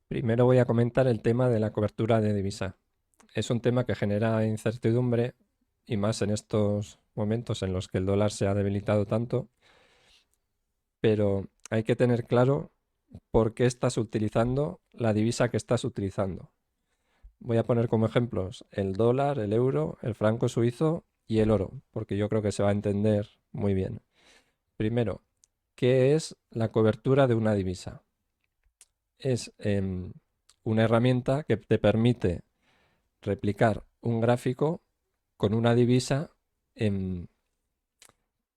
Primero voy a comentar el tema de la cobertura de divisa. Es un tema que genera incertidumbre y más en estos momentos en los que el dólar se ha debilitado tanto, pero hay que tener claro por qué estás utilizando la divisa que estás utilizando. Voy a poner como ejemplos el dólar, el euro, el franco suizo y el oro, porque yo creo que se va a entender muy bien. Primero, ¿qué es la cobertura de una divisa? Es una herramienta que te permite replicar un gráfico con una divisa em,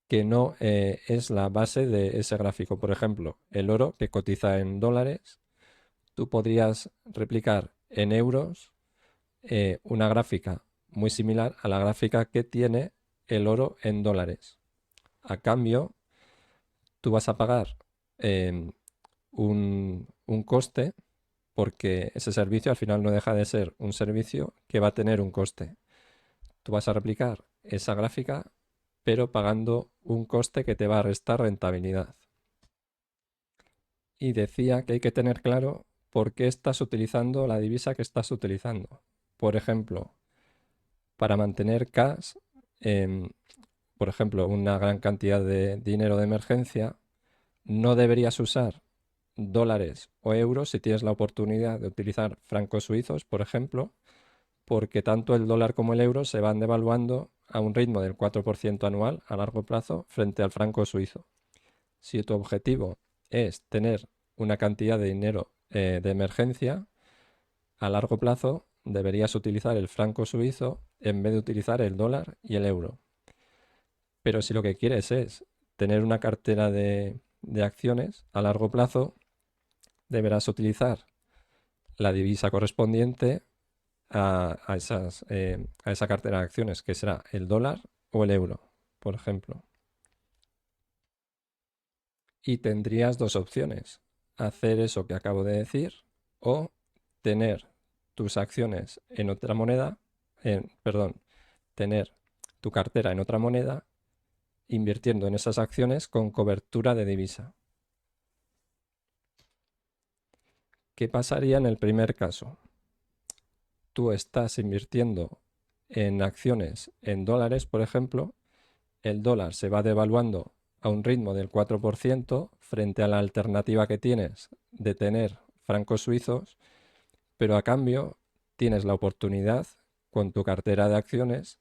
que no es la base de ese gráfico. Por ejemplo, el oro que cotiza en dólares, tú podrías replicar en euros una gráfica muy similar a la gráfica que tiene el oro en dólares. A cambio, tú vas a pagar un coste porque ese servicio al final no deja de ser un servicio que va a tener un coste. Tú vas a replicar esa gráfica, pero pagando un coste que te va a restar rentabilidad. Y decía que hay que tener claro por qué estás utilizando la divisa que estás utilizando. Por ejemplo, para mantener cash, em, por ejemplo, una gran cantidad de dinero de emergencia, no deberías usar dólares o euros si tienes la oportunidad de utilizar francos suizos, por ejemplo, porque tanto el dólar como el euro se van devaluando a un ritmo del 4% anual a largo plazo frente al franco suizo. Si tu objetivo es tener una cantidad de dinero de emergencia, a largo plazo deberías utilizar el franco suizo en vez de utilizar el dólar y el euro. Pero si lo que quieres es tener una cartera de acciones a largo plazo, deberás utilizar la divisa correspondiente a esa cartera de acciones, que será el dólar o el euro, por ejemplo. Y tendrías dos opciones: hacer eso que acabo de decir o tener tus acciones en otra moneda, perdón, tener tu cartera en otra moneda invirtiendo en esas acciones con cobertura de divisa. ¿Qué pasaría en el primer caso? Tú estás invirtiendo en acciones en dólares, por ejemplo, el dólar se va devaluando a un ritmo del 4% frente a la alternativa que tienes de tener francos suizos, pero a cambio tienes la oportunidad con tu cartera de acciones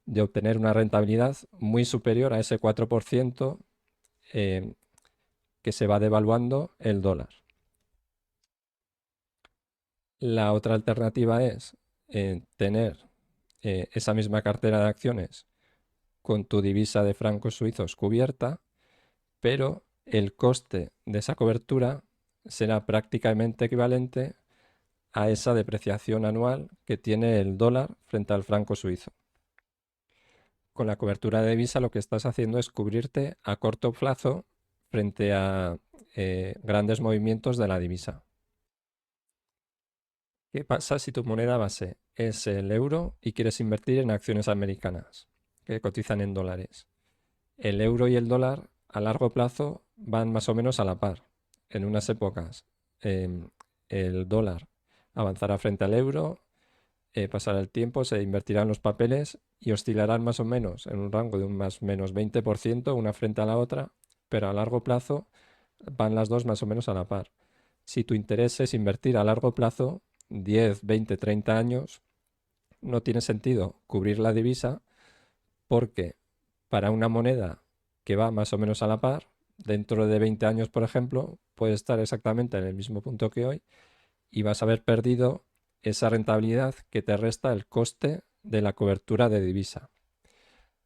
de obtener una rentabilidad muy superior a ese 4% eh, que se va devaluando el dólar. La otra alternativa es tener esa misma cartera de acciones con tu divisa de francos suizos cubierta, pero el coste de esa cobertura será prácticamente equivalente a esa depreciación anual que tiene el dólar frente al franco suizo. Con la cobertura de divisa lo que estás haciendo es cubrirte a corto plazo frente a grandes movimientos de la divisa. ¿Qué pasa si tu moneda base es el euro y quieres invertir en acciones americanas que cotizan en dólares? El euro y el dólar a largo plazo van más o menos a la par. En unas épocas em, el dólar avanzará frente al euro, pasará el tiempo, se invertirán los papeles y oscilarán más o menos en un rango de un más o menos 20% una frente a la otra, pero a largo plazo van las dos más o menos a la par. Si tu interés es invertir a largo plazo, 10, 20, 30 años, no tiene sentido cubrir la divisa porque para una moneda que va más o menos a la par, dentro de 20 años, por ejemplo, puede estar exactamente en el mismo punto que hoy y vas a haber perdido esa rentabilidad que te resta el coste de la cobertura de divisa.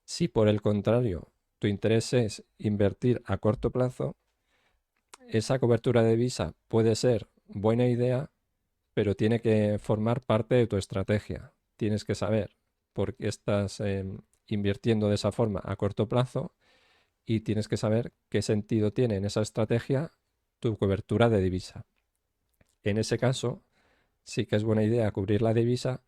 Si por el contrario tu interés es invertir a corto plazo, esa cobertura de divisa puede ser buena idea, pero tiene que formar parte de tu estrategia. Tienes que saber por qué estás invirtiendo de esa forma a corto plazo y tienes que saber qué sentido tiene en esa estrategia tu cobertura de divisa. En ese caso, sí que es buena idea cubrir la divisa,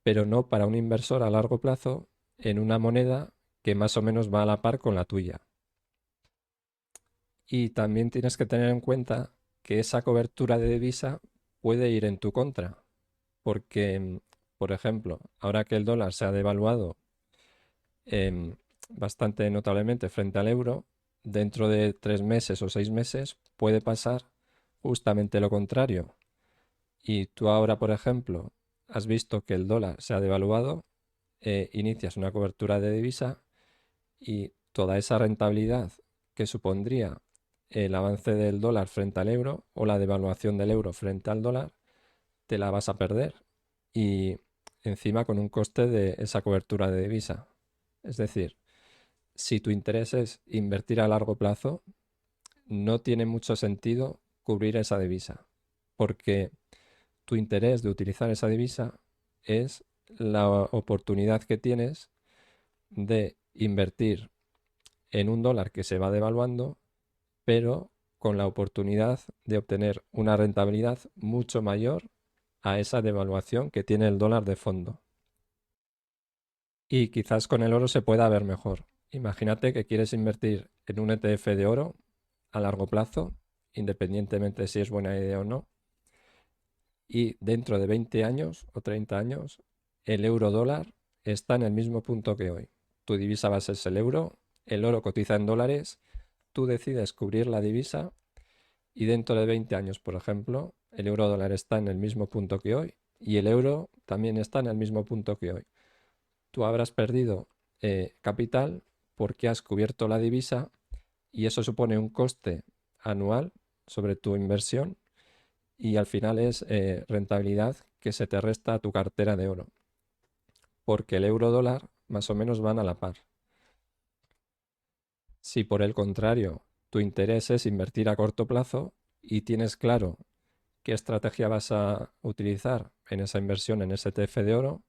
pero no para un inversor a largo plazo en una moneda que más o menos va a la par con la tuya. Y también tienes que tener en cuenta que esa cobertura de divisa puede ir en tu contra, porque, por ejemplo, ahora que el dólar se ha devaluado bastante notablemente frente al euro, dentro de 3 meses o 6 meses puede pasar justamente lo contrario. Y tú ahora, por ejemplo, has visto que el dólar se ha devaluado, inicias una cobertura de divisa y toda esa rentabilidad que supondría el avance del dólar frente al euro o la devaluación del euro frente al dólar, te la vas a perder. Y encima con un coste de esa cobertura de divisa. Es decir, si tu interés es invertir a largo plazo, no tiene mucho sentido cubrir esa divisa, porque tu interés de utilizar esa divisa es la oportunidad que tienes de invertir en un dólar que se va devaluando, pero con la oportunidad de obtener una rentabilidad mucho mayor a esa devaluación que tiene el dólar de fondo. Y quizás con el oro se pueda ver mejor. Imagínate que quieres invertir en un ETF de oro a largo plazo, independientemente de si es buena idea o no, y dentro de 20 años o 30 años el euro dólar está en el mismo punto que hoy. Tu divisa base es el oro cotiza en dólares, tú decides cubrir la divisa y dentro de 20 años, por ejemplo, el euro dólar está en el mismo punto que hoy y el euro también está en el mismo punto que hoy. Tú habrás perdido capital porque has cubierto la divisa y eso supone un coste anual sobre tu inversión y al final es rentabilidad que se te resta a tu cartera de oro, porque el euro dólar más o menos van a la par. Si por el contrario tu interés es invertir a corto plazo y tienes claro qué estrategia vas a utilizar en esa inversión en ese ETF de oro,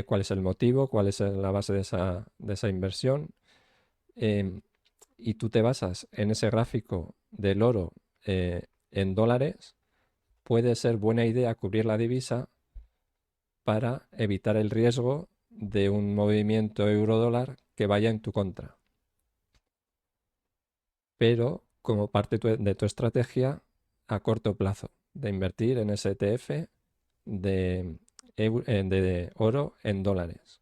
cuál es el motivo, cuál es la base de esa inversión, em, y tú te basas en ese gráfico del oro en dólares, puede ser buena idea cubrir la divisa para evitar el riesgo de un movimiento euro-dólar que vaya en tu contra. Pero como parte de tu estrategia a corto plazo, de invertir en ese ETF de oro en dólares.